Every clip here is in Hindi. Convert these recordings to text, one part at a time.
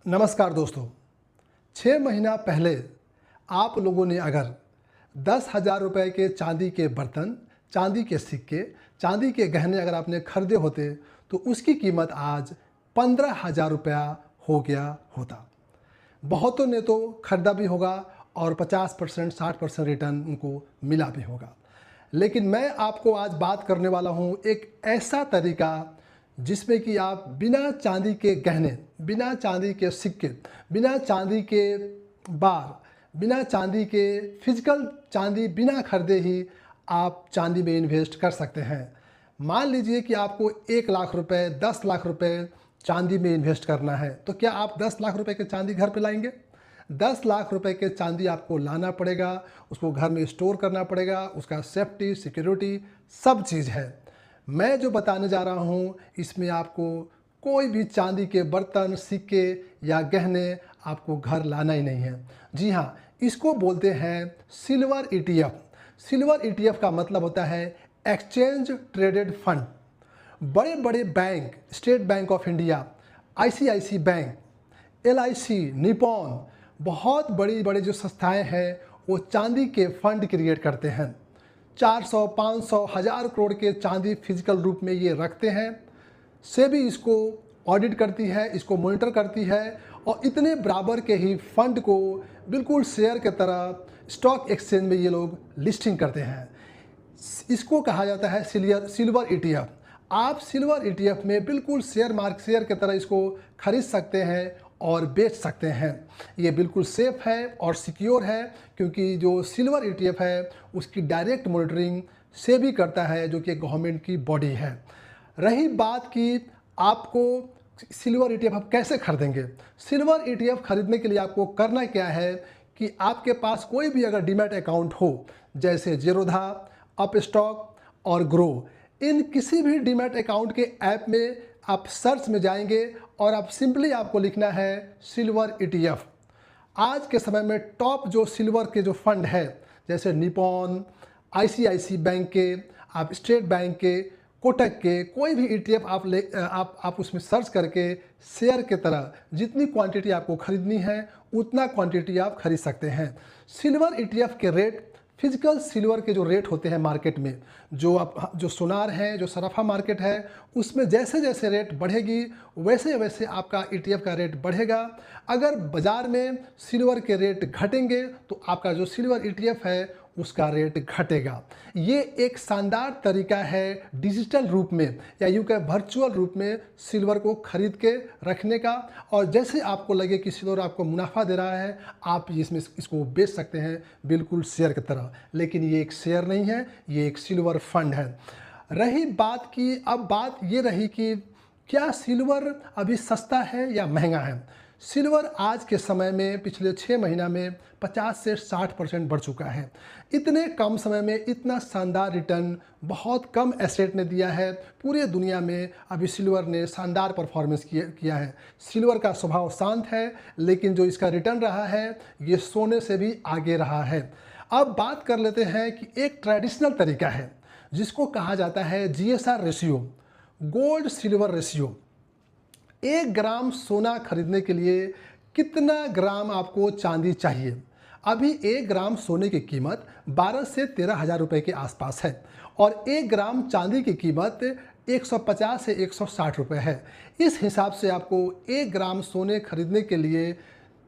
नमस्कार दोस्तों। 6 महीना पहले आप लोगों ने अगर 10,000 रुपये के चांदी के बर्तन, चांदी के सिक्के, चांदी के गहने अगर आपने खरीदे होते तो उसकी कीमत आज 15,000 रुपया हो गया होता। बहुतों ने तो खरीदा भी होगा और 50% 60% रिटर्न उनको मिला भी होगा। लेकिन मैं आपको आज बात करने वाला हूँ एक ऐसा तरीका जिसमें कि आप बिना चांदी के गहने, बिना चांदी के सिक्के, बिना चांदी के बार, बिना चांदी के फिजिकल चांदी बिना खरीदे ही आप चांदी में इन्वेस्ट कर सकते हैं। मान लीजिए कि आपको 1 लाख रुपए, 10 लाख रुपए चांदी में इन्वेस्ट करना है, तो क्या आप 10 लाख रुपए के चांदी घर पे लाएंगे? 10 लाख रुपए के चांदी आपको लाना पड़ेगा, उसको घर में स्टोर करना पड़ेगा, उसका सेफ्टी, सिक्योरिटी सब चीज़ है। मैं जो बताने जा रहा हूँ इसमें आपको कोई भी चांदी के बर्तन, सिक्के या गहने आपको घर लाना ही नहीं है। जी हाँ, इसको बोलते हैं सिल्वर ईटीएफ। सिल्वर ईटीएफ का मतलब होता है एक्सचेंज ट्रेडेड फंड। बड़े बड़े bank, State Bank of India, ICICI bank, LIC, Nippon, बहुत बड़ी बड़ी जो संस्थाएं हैं वो चांदी के फंड क्रिएट करते हैं। 400, 500, 1000 करोड़ के चांदी फिजिकल रूप में ये रखते हैं। सेबी इसको ऑडिट करती है, इसको मॉनिटर करती है और इतने बराबर के ही फंड को बिल्कुल शेयर के तरह स्टॉक एक्सचेंज में ये लोग लिस्टिंग करते हैं। इसको कहा जाता है सिल्वर ईटीएफ। आप सिल्वर ईटीएफ में बिल्कुल शेयर के तरह इसको खरीद सकते हैं और बेच सकते हैं। ये बिल्कुल सेफ है और सिक्योर है क्योंकि जो सिल्वर ईटीएफ है उसकी डायरेक्ट मॉनिटरिंग सेबी करता है जो कि गवर्नमेंट की बॉडी है। रही बात कि आपको सिल्वर ईटीएफ आप कैसे खरीदेंगे। सिल्वर ईटीएफ खरीदने के लिए आपको करना क्या है कि आपके पास कोई भी अगर डीमैट अकाउंट हो, जैसे जेरोधा, अपस्टॉक और ग्रो, इन किसी भी डीमैट अकाउंट के ऐप में आप सर्च में जाएंगे और आप सिंपली आपको लिखना है सिल्वर ईटीएफ। आज के समय में टॉप जो सिल्वर के जो फंड है, जैसे निपॉन, आईसीआईसी बैंक के, आप स्टेट बैंक के, कोटक के, कोई भी ईटीएफ आप उसमें सर्च करके शेयर के तरह जितनी क्वांटिटी आपको खरीदनी है उतना क्वांटिटी आप खरीद सकते हैं। सिल्वर ईटीएफ के रेट फिजिकल सिल्वर के जो रेट होते हैं मार्केट में, जो सोनार है, जो सराफा मार्केट है, उसमें जैसे जैसे रेट बढ़ेगी वैसे वैसे आपका ईटीएफ का रेट बढ़ेगा। अगर बाज़ार में सिल्वर के रेट घटेंगे तो आपका जो सिल्वर ईटीएफ है उसका रेट घटेगा। ये एक शानदार तरीका है डिजिटल रूप में या यूँ कहें वर्चुअल रूप में सिल्वर को खरीद के रखने का, और जैसे आपको लगे कि सिल्वर आपको मुनाफा दे रहा है आप इसमें इसको बेच सकते हैं बिल्कुल शेयर की तरह। लेकिन ये एक शेयर नहीं है, ये एक सिल्वर फंड है। रही बात की, अब बात ये रही कि क्या सिल्वर अभी सस्ता है या महंगा है। सिल्वर आज के समय में पिछले 6 महीना में 50 से 60% बढ़ चुका है। इतने कम समय में इतना शानदार रिटर्न बहुत कम एसेट ने दिया है। पूरे दुनिया में अभी सिल्वर ने शानदार परफॉर्मेंस किया है। सिल्वर का स्वभाव शांत है लेकिन जो इसका रिटर्न रहा है ये सोने से भी आगे रहा है। अब बात कर लेते हैं कि एक ट्रेडिशनल तरीका है जिसको कहा जाता है GSR ratio, gold silver ratio. 1 ग्राम सोना खरीदने के लिए कितना ग्राम आपको चांदी चाहिए। अभी 1 ग्राम सोने की कीमत 12 से 13 हज़ार रुपये के आसपास है और 1 ग्राम चांदी की कीमत 150 से 160 रुपये है। इस हिसाब से आपको 1 ग्राम सोने खरीदने के लिए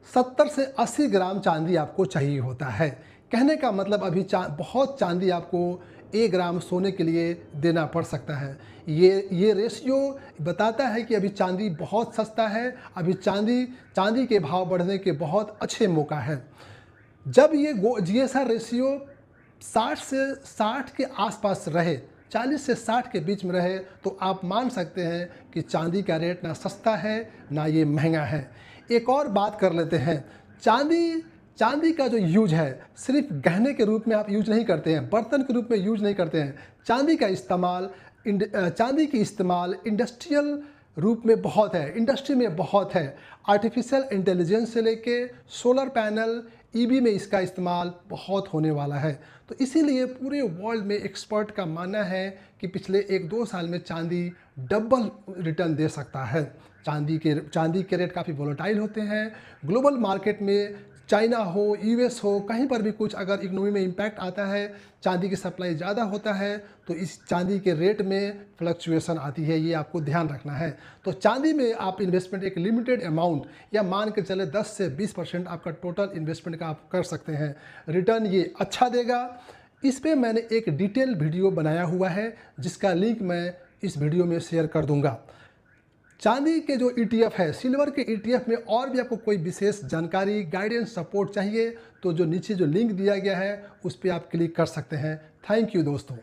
70 से 80 ग्राम चांदी आपको चाहिए होता है। कहने का मतलब अभी बहुत चांदी आपको 1 ग्राम सोने के लिए देना पड़ सकता है। ये रेशियो बताता है कि अभी चांदी बहुत सस्ता है, अभी चांदी के भाव बढ़ने के बहुत अच्छे मौका है। जब ये जीएसआर रेशियो 60 के आसपास रहे, 40 से 60 के बीच में रहे तो आप मान सकते हैं कि चांदी का रेट ना सस्ता है ना ये महंगा है। एक और बात कर लेते हैं, चांदी का जो यूज है सिर्फ गहने के रूप में आप यूज नहीं करते हैं, बर्तन के रूप में यूज नहीं करते हैं। चांदी की इस्तेमाल इंडस्ट्रियल रूप में बहुत है, इंडस्ट्री में बहुत है। आर्टिफिशियल इंटेलिजेंस से लेके सोलर पैनल, ईवी में इसका इस्तेमाल बहुत होने वाला है। तो इसीलिए पूरे वर्ल्ड में एक्सपर्ट का मानना है कि पिछले 1-2 साल में चांदी डबल रिटर्न दे सकता है। चांदी के रेट काफ़ी वोलेटाइल होते हैं। ग्लोबल मार्केट में चाइना हो, यूएस हो, कहीं पर भी कुछ अगर इकोनॉमी में इम्पैक्ट आता है, चांदी की सप्लाई ज़्यादा होता है तो इस चांदी के रेट में फ्लक्चुएशन आती है, ये आपको ध्यान रखना है। तो चांदी में आप इन्वेस्टमेंट एक लिमिटेड अमाउंट या मान के चले 10 से 20% आपका टोटल इन्वेस्टमेंट का आप कर सकते हैं। रिटर्न ये अच्छा देगा। इस पे मैंने एक डिटेल वीडियो बनाया हुआ है जिसका लिंक मैं इस वीडियो में शेयर कर दूंगा। चांदी के जो ETF है, सिल्वर के ETF में और भी आपको कोई विशेष जानकारी, गाइडेंस, सपोर्ट चाहिए तो जो नीचे जो लिंक दिया गया है उस पर आप क्लिक कर सकते हैं। थैंक यू दोस्तों।